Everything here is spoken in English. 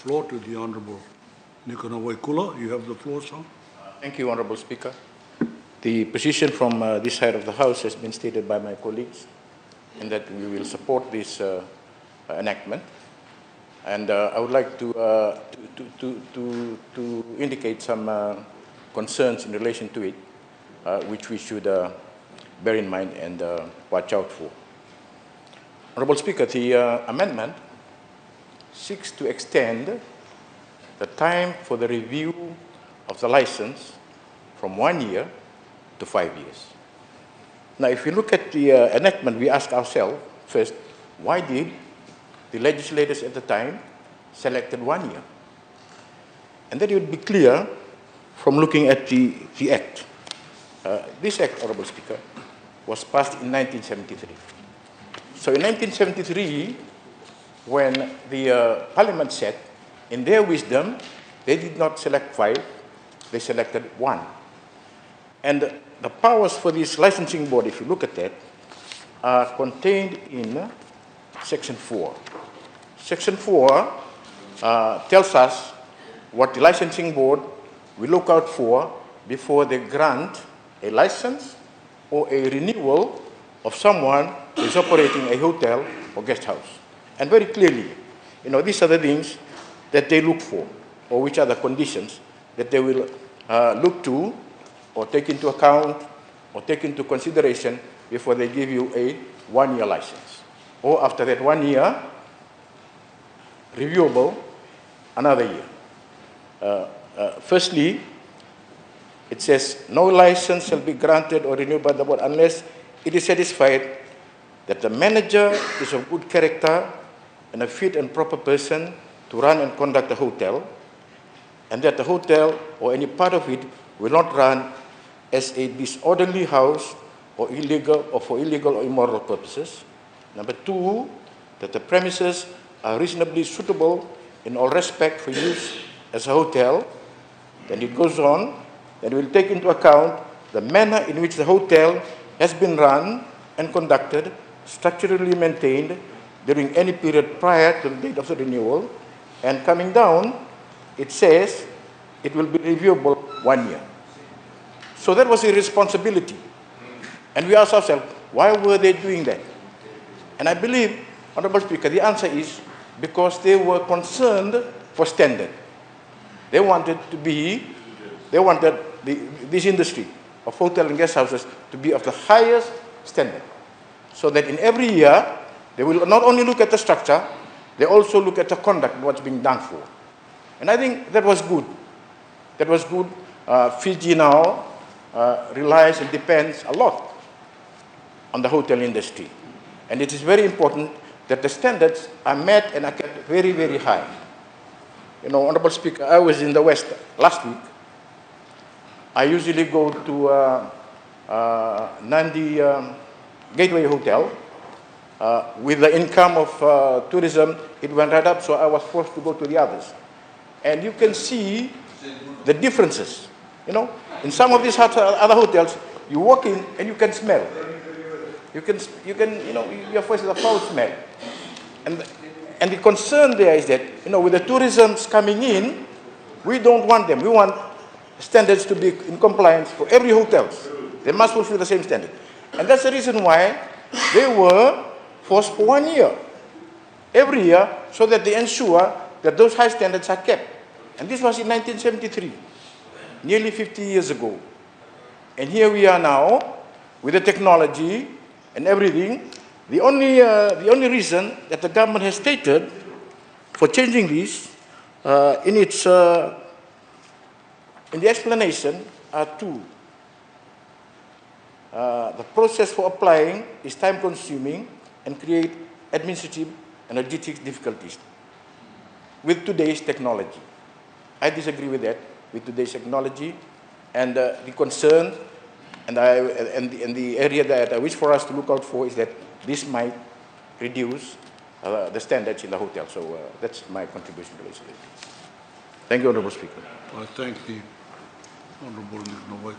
floor to the Honourable Niko Nawaikula. You have the floor, sir. Thank you, Honourable Speaker. The position from this side of the House has been stated by my colleagues, in that we will support this enactment. And I would like to indicate some concerns in relation to it, which we should bear in mind and watch out for. Honourable Speaker, the amendment seeks to extend the time for the review of the license from 1 year to 5 years. Now, if we look at the enactment, we ask ourselves first, why did the legislators at the time selected 1 year? And that would be clear from looking at the Act. This Act, Honourable Speaker, was passed in 1973. So in 1973, when the Parliament said, in their wisdom, they did not select 5, they selected 1. And the powers for this licensing board, if you look at that, are contained in Section 4. Section 4 tells us what the licensing board will look out for before they grant a license or a renewal of someone who is operating a hotel or guest house. And very clearly, these are the things that they look for, or which are the conditions that they will look to or take into account or take into consideration before they give you a 1-year license. Or after that 1 year, reviewable another year. Firstly, it says, no license shall be granted or renewed by the board unless it is satisfied that the manager is of good character and a fit and proper person to run and conduct a hotel, and that the hotel or any part of it will not run as a disorderly house or for illegal or immoral purposes. Number 2, that the premises are reasonably suitable in all respect for use as a hotel. Then it goes on, that will take into account the manner in which the hotel has been run and conducted, structurally maintained during any period prior to the date of the renewal. And coming down, it says it will be reviewable 1 year. So that was a responsibility. And we asked ourselves, why were they doing that? And I believe, Honourable Speaker, the answer is because they were concerned for standard. They wanted this industry of hotel and guest houses to be of the highest standard. So that in every year, they will not only look at the structure, they also look at the conduct, what's being done for. And I think that was good. That was good. Fiji now relies and depends a lot on the hotel industry. And it is very important that the standards are met and are kept very, very high. Honourable Speaker, I was in the West last week. I usually go to Nandi Gateway Hotel. With the income of tourism, it went right up, so I was forced to go to the others. And you can see the differences. In some of these other hotels, you walk in and you can smell. Your face is a foul smell. And the concern there is that, with the tourism coming in, we don't want them. We want standards to be in compliance for every hotel. They must fulfill the same standard. And that's the reason why they were forced for 1 year, every year, so that they ensure that those high standards are kept. And this was in 1973, nearly 50 years ago. And here we are now, with the technology and everything. The only reason that the government has stated for changing this in the explanation are 2. The process for applying is time-consuming and create administrative and logistic difficulties with today's technology. I disagree with that, with today's technology, and the concern and the area that I wish for us to look out for is that this might reduce the standards in the hotel. So that's my contribution to this. Thank you, Honourable Speaker. I thank the Honourable Niko Nawaikula.